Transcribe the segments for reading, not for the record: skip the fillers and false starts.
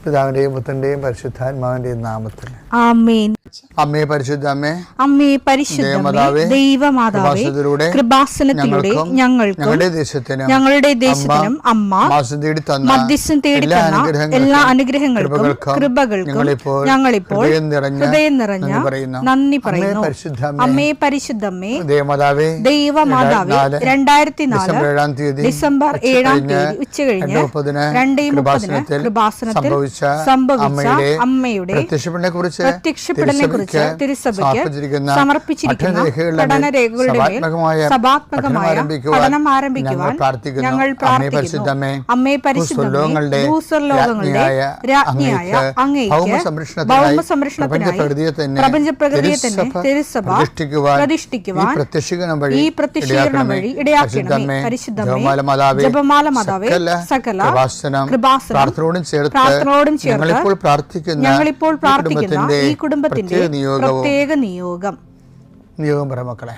പിതാവിന്റെയും പുത്രന്റെയും പരിശുദ്ധാത്മാവിന്റെയും നാമത്തിൽ ആമേൻ. അമ്മേ പരിശുദ്ധ അമ്മേ, അമ്മേ പരിശുദ്ധ ദൈവമാതാവേ, കൃപാസനത്തിലൂടെ ഞങ്ങൾക്കും ഞങ്ങളുടെ ദേശത്തിനും അമ്മ മധ്യസ്ഥം തേടി തന്ന എല്ലാ അനുഗ്രഹങ്ങൾക്കും കൃപകൾക്കും ഞങ്ങളിപ്പോൾ ഹൃദയം നിറഞ്ഞ നന്ദി പറയുന്നു. അമ്മേ പരിശുദ്ധമ്മേ, ദൈവമാതാവേ, 2004 ഡിസംബർ 7 ഉച്ചകഴിഞ്ഞ് 2:30 കൃപാസനത്തിൽ സംഭവിച്ച അമ്മയുടെ പ്രത്യക്ഷപ്പെടലിനെ കുറിച്ച് തിരുസഭയ്ക്ക് സമർപ്പിച്ചിരിക്കുന്ന പഠനരേഖകളുടെ മേൽ സഭാത്മകമായ പഠനം ആരംഭിക്കുവാൻ ഞങ്ങൾ പ്രാർത്ഥിക്കുന്നു. അമ്മേ പരിശുദ്ധമേ, ഭൂസ്വർലോകങ്ങളുടെ രാജ്ഞിയായ അങ്ങേയ്ക്ക് ഭൗമസംരക്ഷണത്തിനായി പ്രപഞ്ചപ്രകൃതിയെ തന്നെ തിരുസഭ പ്രതിഷ്ഠിക്കുവാൻ ഈ പ്രത്യക്ഷീകരണം വഴി ഇടയാക്കണമേ. പരിശുദ്ധമേ, ജപമാല മാതാവേ, സകല കൃപാസനം പ്രാർത്ഥനയോടും ചേർത്ത് ഞങ്ങളിപ്പോൾ പ്രാർത്ഥിക്കുന്ന ഈ കുടുംബത്തിന്റെ പ്രത്യേക നിയോഗം പറ മക്കളെ.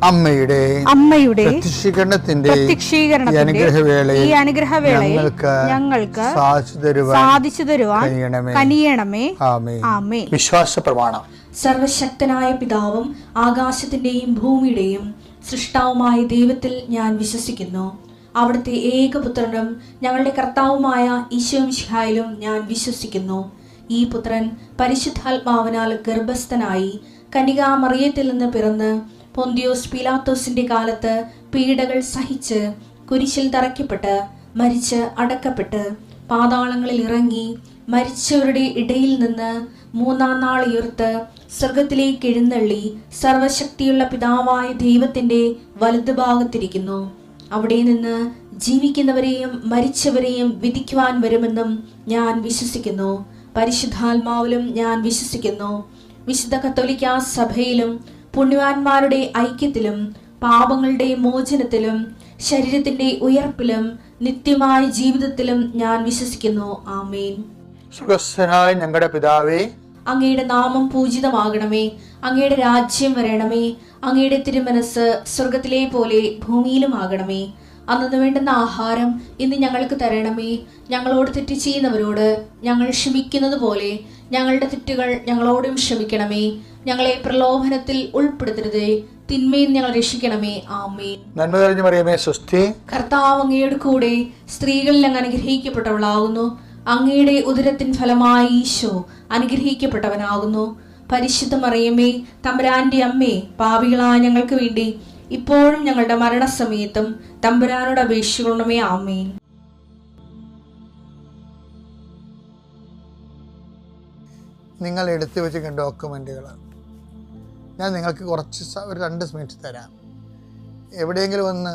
അമ്മയുടെ പ്രത്യക്ഷീകരണത്തിന്റെ ഈ അനുഗ്രഹവേളയിൽ ഞങ്ങൾക്ക് സാധിച്ചു തരുവാൻ കനിയണമേ. ആമേൻ. വിശ്വാസ പ്രമാണം. സർവശക്തനായ പിതാവും ആകാശത്തിന്റെയും ഭൂമിയുടെയും സൃഷ്ടാവുമായ ദൈവത്തിൽ ഞാൻ വിശ്വസിക്കുന്നു. അവിടുത്തെ ഏകപുത്രനും ഞങ്ങളുടെ കർത്താവുമായ ഈശോ മിശിഹായിലും ഞാൻ വിശ്വസിക്കുന്നു. ഈ പുത്രൻ പരിശുദ്ധാത്മാവിനാൽ ഗർഭസ്ഥനായി കന്യകാമറിയത്തിൽ നിന്ന് പിറന്ന് പൊന്തിയോസ് പീലാത്തോസിന്റെ കാലത്ത് പീഡകൾ സഹിച്ച് കുരിശിൽ തറയ്ക്കപ്പെട്ട് മരിച്ച് അടക്കപ്പെട്ട് പാതാളങ്ങളിൽ ഇറങ്ങി മരിച്ചവരുടെ ഇടയിൽ നിന്ന് 3-ാം നാൾ ഉയർത്ത് സ്വർഗത്തിലേക്ക് എഴുന്നള്ളി സർവശക്തിയുള്ള പിതാവായ ദൈവത്തിന്റെ വലതുഭാഗത്തിരിക്കുന്നു. അവിടെ നിന്ന് ജീവിക്കുന്നവരെയും മരിച്ചവരെയും വിധിക്കുവാൻ വരുമെന്നും ഞാൻ വിശ്വസിക്കുന്നു. പരിശുദ്ധാത്മാവിലും ഞാൻ വിശ്വസിക്കുന്നു. വിശുദ്ധ കത്തോലിക്കാ സഭയിലും പുണ്യവാന്മാരുടെ ഐക്യത്തിലും പാപങ്ങളുടെ മോചനത്തിലും ശരീരത്തിന്റെ ഉയർപ്പിലും നിത്യമായ ജീവിതത്തിലും ഞാൻ വിശ്വസിക്കുന്നു. ആമേൻ. സുഖസ്ഥനായ ഞങ്ങളുടെ പിതാവേ, അങ്ങയുടെ നാമം പൂജിതമാകണമേ. അങ്ങയുടെ രാജ്യം വരണമേ. അങ്ങയുടെ തിരുമനസ് സ്വർഗത്തിലെ പോലെ ഭൂമിയിലും ആകണമേ. അന്നു വേണ്ടുന്ന ആഹാരം ഇന്ന് ഞങ്ങൾക്ക് തരണമേ. ഞങ്ങളോട് തെറ്റ് ചെയ്യുന്നവരോട് ഞങ്ങൾ ക്ഷമിക്കുന്നത് പോലെ ഞങ്ങളുടെ തെറ്റുകൾ ഞങ്ങളോടും ക്ഷമിക്കണമേ. ഞങ്ങളെ പ്രലോഭനത്തിൽ ഉൾപ്പെടുത്തരുതേ, തിന്മയിൽ ഞങ്ങൾ രക്ഷിക്കണമേ. ആമേൻ. നന്മ നിറഞ്ഞ മറിയമേ, സ്വസ്തി. കർത്താവ് അങ്ങയുടെ കൂടെ സ്ത്രീകളിൽ അങ്ങ് അനുഗ്രഹിക്കപ്പെട്ടവളാകുന്നു. അങ്ങയുടെ ഉദരത്തിൻ ഫലമായി ഈശോ അനുഗ്രഹിക്കപ്പെട്ടവനാകുന്നു. പരിശുദ്ധ മറിയമേ, തമ്പുരാന്റെ അമ്മേ, പാപികളായ ഞങ്ങൾക്ക് വേണ്ടി ഇപ്പോഴും ഞങ്ങളുടെ മരണസമയത്തും തമ്പുരാനോട് അപേക്ഷിക്കണമേ. ആമേൻ. നിങ്ങൾ എടുത്തു വെച്ചിരിക്കുന്ന ഡോക്യുമെൻറ്റുകൾ ഞാൻ നിങ്ങൾക്ക് കുറച്ച് ഒരു 2 മിനിറ്റ് തരാം. എവിടെയെങ്കിലും ഒന്ന്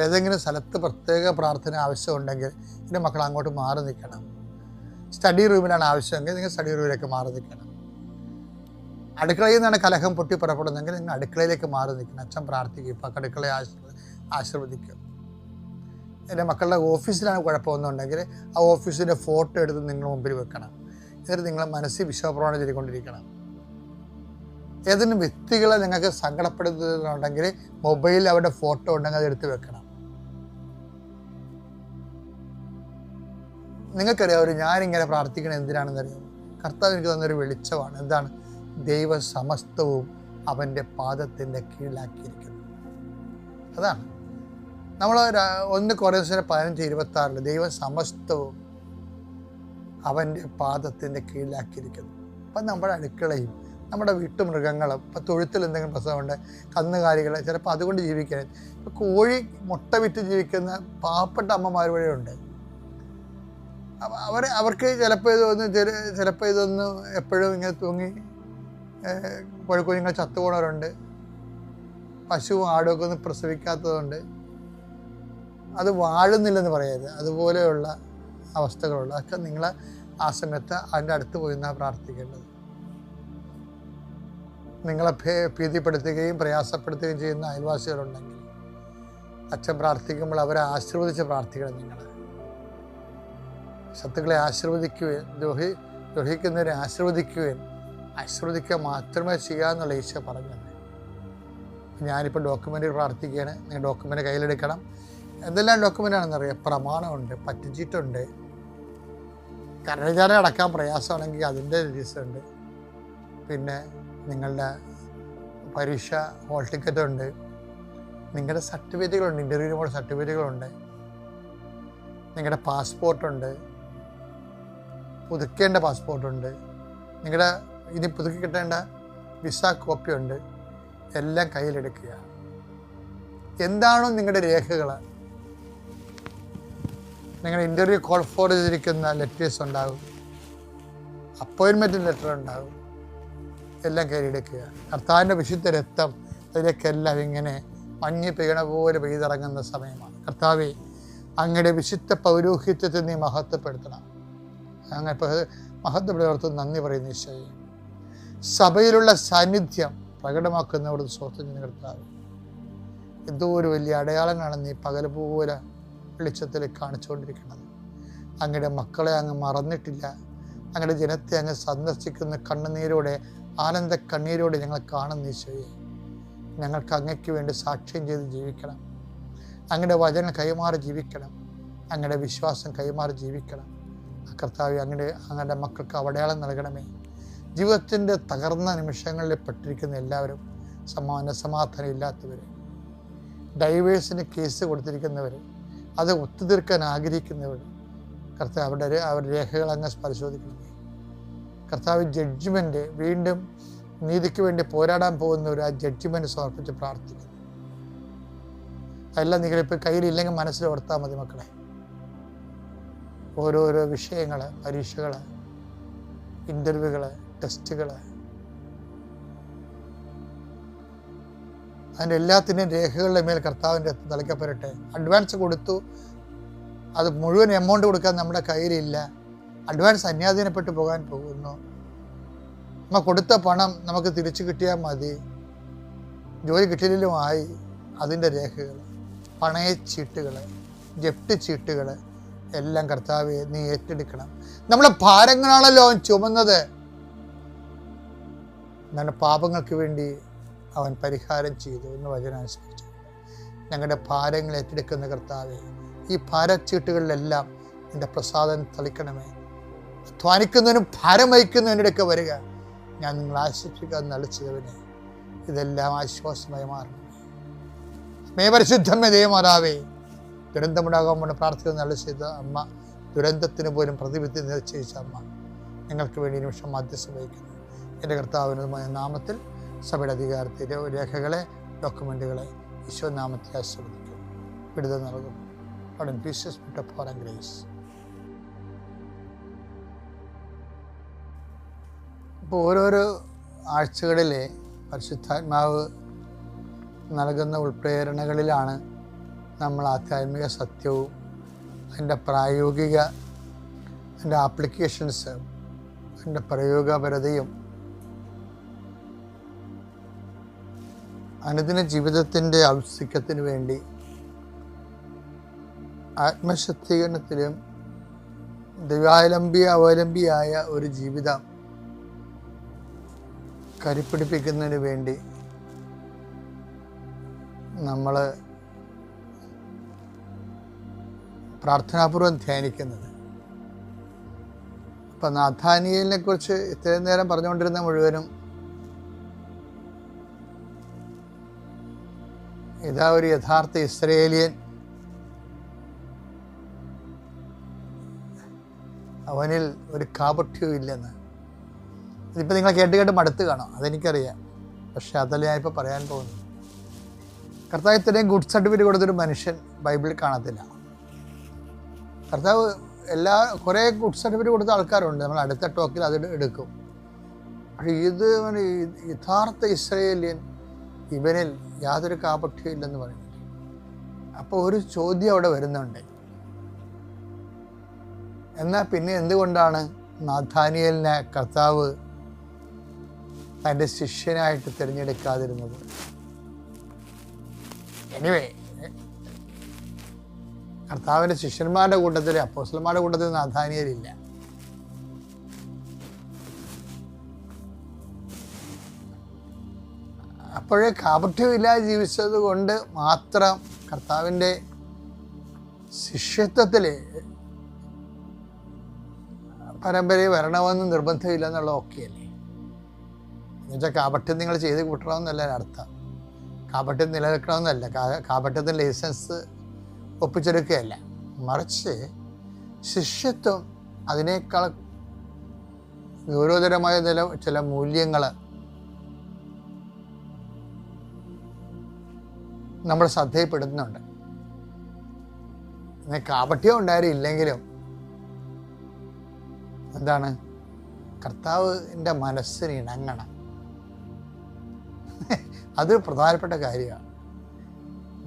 ഏതെങ്കിലും സ്ഥലത്ത് പ്രത്യേക പ്രാർത്ഥന ആവശ്യമുണ്ടെങ്കിൽ എൻ്റെ മക്കൾ അങ്ങോട്ട് മാറി നിൽക്കണം. സ്റ്റഡി റൂമിലാണ് ആവശ്യമെങ്കിൽ നിങ്ങൾ സ്റ്റഡി റൂമിലേക്ക് മാറി നിൽക്കണം. അടുക്കളയിൽ നിന്നാണ് കലഹം പൊട്ടി പുറപ്പെടുന്നതെങ്കിൽ നിങ്ങൾ അടുക്കളയിലേക്ക് മാറി നിൽക്കണം. അച്ഛൻ പ്രാർത്ഥിക്കും. ഇപ്പം അടുക്കളയെ ആശീർവദിക്കും. എൻ്റെ മക്കളുടെ ഓഫീസിലാണ് കുഴപ്പമൊന്നുണ്ടെങ്കിൽ ആ ഓഫീസിൻ്റെ ഫോട്ടോ എടുത്ത് നിങ്ങൾ മുമ്പിൽ വെക്കണം. എന്നിട്ട് നിങ്ങളെ മനസ്സിൽ വിശ്വപ്രമാണം ചെയ്തുകൊണ്ടിരിക്കണം. ഏതെങ്കിലും വ്യക്തികളെ നിങ്ങൾക്ക് സങ്കടപ്പെടുത്തുന്നുണ്ടെങ്കിൽ മൊബൈലിൽ അവരുടെ ഫോട്ടോ ഉണ്ടെങ്കിൽ അത് എടുത്ത് വെക്കണം. നിങ്ങൾക്കറിയാം, ഞാനിങ്ങനെ പ്രാർത്ഥിക്കണത് എന്തിനാണെന്നറിയാം? കർത്താവ് എനിക്ക് തന്നൊരു വെളിച്ചമാണ്. എന്താണ്? ദൈവ സമസ്തവും അവൻ്റെ പാദത്തിൻ്റെ കീഴിലാക്കിയിരിക്കുന്നു. അതാണ് നമ്മൾ 1 കൊരിന്ത്യർ 15:26 ദൈവ സമസ്തവും അവൻ്റെ പാദത്തിൻ്റെ കീഴിലാക്കിയിരിക്കുന്നു. അപ്പം നമ്മുടെ അടുക്കളയും നമ്മുടെ വീട്ടുമൃഗങ്ങളും ഇപ്പം തൊഴുത്തിൽ എന്തെങ്കിലും പ്രസവമുണ്ട്, കന്നുകാലികൾ, ചിലപ്പോൾ അതുകൊണ്ട് ജീവിക്കാൻ. ഇപ്പോൾ കോഴി മുട്ട വിറ്റ് ജീവിക്കുന്ന പാവപ്പെട്ട അമ്മമാർ വഴിയുണ്ട്. അവർക്ക് ചിലപ്പോൾ ഇതൊന്ന് എപ്പോഴും ഇങ്ങനെ തൂങ്ങി കോഴിക്കുഞ്ഞുങ്ങൾ ചത്തുപോണവരുണ്ട്. പശുവും ആടുമൊക്കെ ഒന്നും പ്രസവിക്കാത്തതുകൊണ്ട് അത് വാഴുന്നില്ലെന്ന് പറയരുത്. അതുപോലെയുള്ള അവസ്ഥകളുള്ള അതൊക്കെ നിങ്ങൾ ആ സമയത്ത് അതിൻ്റെ അടുത്ത് പോയി നിന്നാണ് പ്രാർത്ഥിക്കേണ്ടത്. നിങ്ങളെ ഭീതിപ്പെടുത്തുകയും പ്രയാസപ്പെടുത്തുകയും ചെയ്യുന്ന അയൽവാസികളുണ്ടെങ്കിൽ അച്ഛൻ പ്രാർത്ഥിക്കുമ്പോൾ അവരെ ആശീർവദിച്ച് പ്രാർത്ഥിക്കണം. നിങ്ങൾ ശത്രുക്കളെ ആശീർവദിക്കുകയും ദ്രോഹിക്കുന്നവരെ ആശീർവദിക്കുക മാത്രമേ ചെയ്യാമെന്നുള്ള ഈശോ പറഞ്ഞത്. ഞാനിപ്പോൾ ഡോക്യുമെൻ്റ് പ്രാർത്ഥിക്കുകയാണ്. നിങ്ങൾ ഡോക്യുമെൻ്റ് കയ്യിലെടുക്കണം. എന്തെല്ലാം ഡോക്യുമെൻ്റാണെന്നറിയാം. പ്രമാണമുണ്ട്, പറ്റുചീട്ടുണ്ട്, കരവിചാരം അടക്കാൻ പ്രയാസമാണെങ്കിൽ അതിൻ്റെ രജിസ്റ്ററുണ്ട്, പിന്നെ നിങ്ങളുടെ പരീക്ഷ ഹോൾ ടിക്കറ്റുണ്ട്, നിങ്ങളുടെ സർട്ടിഫിക്കറ്റുകളുണ്ട്, ഇൻ്റർവ്യൂവിനുള്ള സർട്ടിഫിക്കറ്റുകളുണ്ട്, നിങ്ങളുടെ പാസ്പോർട്ടുണ്ട്, പുതുക്കേണ്ട പാസ്പോർട്ടുണ്ട്, നിങ്ങളുടെ ഇനി പുതുക്കി കിട്ടേണ്ട വിസ കോപ്പിയുണ്ട്. എല്ലാം കയ്യിലെടുക്കുക. എന്താണോ നിങ്ങളുടെ രേഖകൾ, നിങ്ങളുടെ ഇൻ്റർവ്യൂ കോൾ ഫോർ ചെയ്തിരിക്കുന്ന ലെറ്റേഴ്സ് ഉണ്ടാകും, അപ്പോയിൻമെൻറ്റ് ലെറ്റർ ഉണ്ടാകും. എല്ലാം കയ്യിലെടുക്കുക. കർത്താവിൻ്റെ വിശുദ്ധ രക്തം അതിലേക്കെല്ലാം ഇങ്ങനെ മഞ്ഞ് പെയ്യണ പോലെ പെയ്തിറങ്ങുന്ന സമയമാണ്. കർത്താവേ, അങ്ങയുടെ വിശുദ്ധ പൗരോഹിത്യത്തെ നീ മഹത്വപ്പെടുത്തണം. അങ്ങനെ മഹത്വപ്പെടുത്തുന്ന നന്ദി പറയുന്ന ഈശോയെ, സഭയിലുള്ള സാന്നിധ്യം പ്രകടമാക്കുന്നവരുടെ സ്വത്തിന് കർത്താവ്, എന്തോ ഒരു വലിയ അടയാളങ്ങളാണ് നീ പകൽ പോലെ വെളിച്ചത്തിൽ കാണിച്ചുകൊണ്ടിരിക്കുന്നത്. അങ്ങയുടെ മക്കളെ അങ്ങ് മറന്നിട്ടില്ല. അങ്ങയുടെ ജനത്തെ അങ്ങ് സന്ദർശിക്കുന്ന കണ്ണുനീരോടെ, ആനന്ദ കണ്ണീരോടെ ഞങ്ങൾ കാണുന്ന ഈശോയെ, ഞങ്ങൾക്ക് അങ്ങയ്ക്ക് വേണ്ടി സാക്ഷ്യം ചെയ്ത് ജീവിക്കണം. അങ്ങയുടെ വചനം കൈമാറി ജീവിക്കണം. അങ്ങയുടെ വിശ്വാസം കൈമാറി ജീവിക്കണം. കർത്താവേ, അങ്ങയുടെ മക്കൾക്ക് അടയാളം നൽകണമേ. ജീവിതത്തിൻ്റെ തകർന്ന നിമിഷങ്ങളിൽ പെട്ടിരിക്കുന്ന എല്ലാവരും, സമാധാനം ഇല്ലാത്തവർ, ഡൈവേഴ്സിന് കേസ് കൊടുത്തിരിക്കുന്നവർ, അത് ഒത്തുതീർക്കാൻ ആഗ്രഹിക്കുന്നവർ, കർത്താവ് അവരുടെ രേഖകൾ അങ്ങ് പരിശോധിക്കണമേ. കർത്താവ് ജഡ്ജ്മെൻറ്റ്, വീണ്ടും നീതിക്ക് വേണ്ടി പോരാടാൻ പോകുന്നവർ ആ ജഡ്ജ്മെൻറ്റ് സമർപ്പിച്ച് പ്രാർത്ഥിക്കുന്നു. അതെല്ലാം നിങ്ങളിപ്പോൾ കയ്യിലില്ലെങ്കിൽ മനസ്സിൽ ഓർത്താൽ മതി മക്കളെ. ഓരോരോ വിഷയങ്ങൾ, പരീക്ഷകൾ, ഇൻ്റർവ്യൂകൾ, ടെസ്റ്റുകൾ, അതിൻ്റെ എല്ലാത്തിൻ്റെയും രേഖകളുടെ മേൽ കർത്താവിൻ്റെ തളിക്കപ്പെടട്ടെ. അഡ്വാൻസ് കൊടുത്തു, അത് മുഴുവൻ എമൗണ്ട് കൊടുക്കാൻ നമ്മുടെ കയ്യിലില്ല. അഡ്വാൻസ് അന്യാധീനപ്പെട്ട് പോകാൻ പോകുന്നു. നമ്മൾ കൊടുത്ത പണം നമുക്ക് തിരിച്ചു കിട്ടിയാൽ മതി. ജോലി കിട്ടിയില്ലുമായി അതിൻ്റെ രേഖകൾ, പണയച്ചീട്ടുകൾ, ജപ്തി ചീട്ടുകൾ എല്ലാം കർത്താവെ നീ ഏറ്റെടുക്കണം. നമ്മളെ ഭാരങ്ങളാണല്ലോ അവൻ ചുമന്നത്. നമ്മുടെ പാപങ്ങൾക്ക് വേണ്ടി അവൻ പരിഹാരം ചെയ്തു എന്ന് വചനം അനുസരിച്ചു. ഞങ്ങളുടെ ഭാരങ്ങൾ ഏറ്റെടുക്കുന്ന കർത്താവെ, ഈ ഭാരച്ചീട്ടുകളിലെല്ലാം നിൻ്റെ പ്രസാദം തളിക്കണമേ. അധ്വാനിക്കുന്നതിനും ഭാരം വഹിക്കുന്നതിനിടയ്ക്ക് വരിക. ഞാൻ നിങ്ങൾ ആശ്വസിക്കാൻ നളിച്ചവനെ, ഇതെല്ലാം ആശ്വാസമായി മാറണമേ. പരിശുദ്ധമേ ദൈവമാതാവേ, ദുരന്തമുണ്ടാകാൻ പ്രാർത്ഥിക്കുന്ന നല്ല ചെയ്ത അമ്മ, ദുരന്തത്തിന് പോലും പ്രതിവിധി നിശ്ചയിച്ച അമ്മ, ഞങ്ങൾക്ക് വേണ്ടി നിമിഷം മധ്യസ്ഥ വഹിക്കുന്നു. എൻ്റെ കർത്താവിനുമായ നാമത്തിൽ സഭയുടെ അധികാരത്തിൻ്റെ രേഖകളെ, ഡോക്യുമെൻറ്റുകളെ ഈശോ നാമത്തിൽ ആശീർവദിക്കും, വിടുതൽ നൽകും. അവിടെ പീസസ് ഫോർ ഗ്രേസ്. ഇപ്പോൾ ഓരോരോ ആഴ്ചകളിലെ പരിശുദ്ധാത്മാവ് നൽകുന്ന ഉൾപ്രേരണകളിലാണ് നമ്മൾ ആധ്യാത്മിക സത്യവും അതിൻ്റെ പ്രായോഗിക, അതിൻ്റെ ആപ്ലിക്കേഷൻസ്, അതിൻ്റെ പ്രയോഗപരതയും അനുദിന ജീവിതത്തിൻ്റെ ഔത്സുക്യത്തിന് വേണ്ടി ആത്മശക്തീകരണത്തിലും അവലംബിയായ ഒരു ജീവിതം കരുപ്പിടിപ്പിക്കുന്നതിന് വേണ്ടി നമ്മൾ പ്രാർത്ഥനാപൂർവം ധ്യാനിക്കുന്നത്. അപ്പം നാഥാനിയേലിനെ കുറിച്ച് ഇത്രയും നേരം പറഞ്ഞുകൊണ്ടിരുന്ന മുഴുവനും ഇതാ ഒരു യഥാർത്ഥ ഇസ്രയേലിയൻ, അവനിൽ ഒരു കാപട്യവും ഇല്ലെന്ന്, ഇതിപ്പോൾ നിങ്ങൾ കേട്ട് കേട്ട് മടുത്ത് കാണും, അതെനിക്കറിയാം. പക്ഷെ അതല്ല ഞാനിപ്പോൾ പറയാൻ പോകുന്നത്. കർത്താവ് ഇത്രയും ഗുഡ് സർട്ടിഫിക്കറ്റ് കൊടുത്തൊരു മനുഷ്യൻ ബൈബിളിൽ കാണത്തില്ല. കർത്താവ് കുറേ ഗുഡ് സർട്ടിഫിക്കറ്റ് കൊടുത്ത ആൾക്കാരുണ്ട്, നമ്മൾ അടുത്ത ടോക്കിൽ അത് എടുക്കും. പക്ഷേ ഇത് യഥാർത്ഥ ഇസ്രായേലിയൻ, ഇവനിൽ യാതൊരു കാപട്യവും ഇല്ലെന്ന് പറയുന്നത്. അപ്പോൾ ഒരു ചോദ്യം അവിടെ വരുന്നുണ്ട്, എന്നാൽ പിന്നെ എന്തുകൊണ്ടാണ് നാഥാനിയേലിനെ കർത്താവ് തൻ്റെ ശിഷ്യനായിട്ട് തിരഞ്ഞെടുക്കാതിരുന്നത്? എനിവേ, കർത്താവിൻ്റെ ശിഷ്യന്മാരുടെ കൂട്ടത്തിൽ, അപ്പോസ്തലന്മാരുടെ കൂട്ടത്തിൽ നാഥാനിയേലില്ല. അപ്പോഴേ കാപട്യമില്ലാതെ ജീവിച്ചത് കൊണ്ട് മാത്രം കർത്താവിൻ്റെ ശിഷ്യത്വത്തിൽ പരമ്പരയിൽ വരണമെന്ന് നിർബന്ധമില്ല എന്നുള്ള ഓക്കെയല്ലേ? എന്നുവെച്ചാൽ കാപട്യം നിങ്ങൾ ചെയ്ത് കൂട്ടണമെന്നല്ല അർത്ഥം. കാപട്യം നിലനിൽക്കണമെന്നല്ല, കാപട്യത്തിന് ലൈസൻസ് ഒപ്പിച്ചെടുക്കുകയല്ല. മറിച്ച് ശിഷ്യത്വം അതിനേക്കാൾ ഗൗരവതരമായ ചില മൂല്യങ്ങൾ നമ്മുടെ ശ്രദ്ധയിൽപ്പെടുന്നുണ്ട്. കാപട്യം ഉണ്ടായില്ലെങ്കിലും എന്താണ്, കർത്താവിൻ്റെ മനസ്സിന് ഇണങ്ങണം. അത് പ്രധാനപ്പെട്ട കാര്യമാണ്.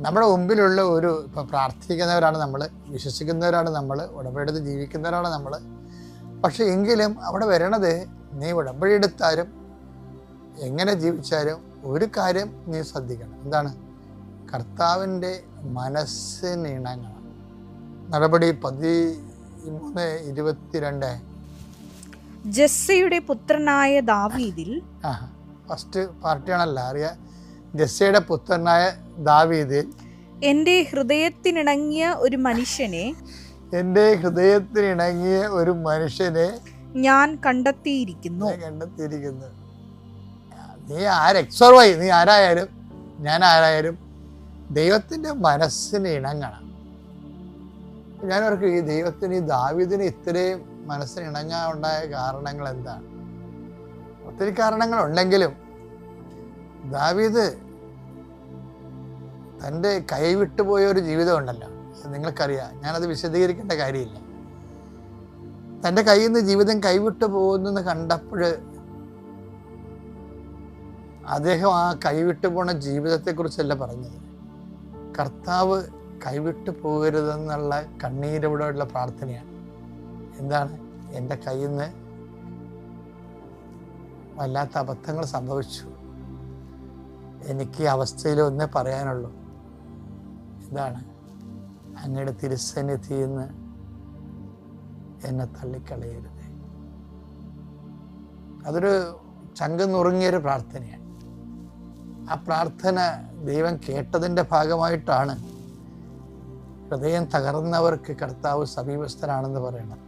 നമ്മുടെ മുമ്പിലുള്ള ഇപ്പം പ്രാർത്ഥിക്കുന്നവരാണ് നമ്മൾ, വിശ്വസിക്കുന്നവരാണ് നമ്മൾ, ഉടമ്പടിയെടുത്ത് ജീവിക്കുന്നവരാണ് നമ്മൾ. പക്ഷെ എങ്കിലും അവിടെ വരണത്, നീ ഉടമ്പടിയെടുത്താലും എങ്ങനെ ജീവിച്ചാലും ഒരു കാര്യം നീ ശ്രദ്ധിക്കണം. എന്താണ്? കർത്താവിൻ്റെ മനസ്സിന് ഇണങ്ങണം. നടപടി 13:22. ജെസ്സയുടെ പുത്രനായ ദാവീദിൽ, ഫസ്റ്റ് പാർട്ടിയാണല്ലോ അറിയാം. ജെസ്സയുടെ പുത്രനായ ദാവീദിൽ എൻ്റെ ഹൃദയത്തിനിണങ്ങിയ ഒരു മനുഷ്യനെ ഞാൻ കണ്ടെത്തിയിരിക്കുന്നു. നീ നീ ആരായാലും ഞാൻ ആരായാലും ദൈവത്തിൻ്റെ മനസ്സിന് ഇണങ്ങണം. ഞാൻ ഓർക്കും, ഈ ദാവീദിന് ഇത്രയും മനസ്സിന് ഇണങ്ങാൻ ഉണ്ടായ കാരണങ്ങൾ എന്താണ്? ഒത്തിരി കാരണങ്ങളുണ്ടെങ്കിലും ദാവീദ് തൻ്റെ കൈവിട്ടുപോയ ഒരു ജീവിതം ഉണ്ടല്ലോ, അത് നിങ്ങൾക്കറിയാം. ഞാനത് വിശദീകരിക്കേണ്ട കാര്യമില്ല. തൻ്റെ കയ്യിൽ നിന്ന് ജീവിതം കൈവിട്ടു പോകുന്നെന്ന് കണ്ടപ്പോൾ അദ്ദേഹം ആ കൈവിട്ടു പോണ ജീവിതത്തെക്കുറിച്ചല്ല പറഞ്ഞത്. കർത്താവ് കൈവിട്ടു പോകരുതെന്നുള്ള കണ്ണീരോടെയുള്ള പ്രാർത്ഥനയാണ്. എന്താണ്? എൻ്റെ കയ്യിൽ നിന്ന് വല്ലാത്ത അബദ്ധങ്ങൾ സംഭവിച്ചു, എനിക്ക് ഈ അവസ്ഥയിൽ ഒന്നേ പറയാനുള്ളൂ. എന്താണ്? അങ്ങയുടെ തിരുസന്നിധിയിൽ നിന്ന് എന്നെ തള്ളിക്കളയരുത്. അതൊരു ചങ്ക് നുറുങ്ങിയൊരു പ്രാർത്ഥനയാണ്. ആ പ്രാർത്ഥന ദൈവം കേട്ടതിൻ്റെ ഭാഗമായിട്ടാണ് ഹൃദയം തകർന്നവർക്ക് കർത്താവ് സമീപസ്ഥനാണെന്ന് പറയുന്നത്.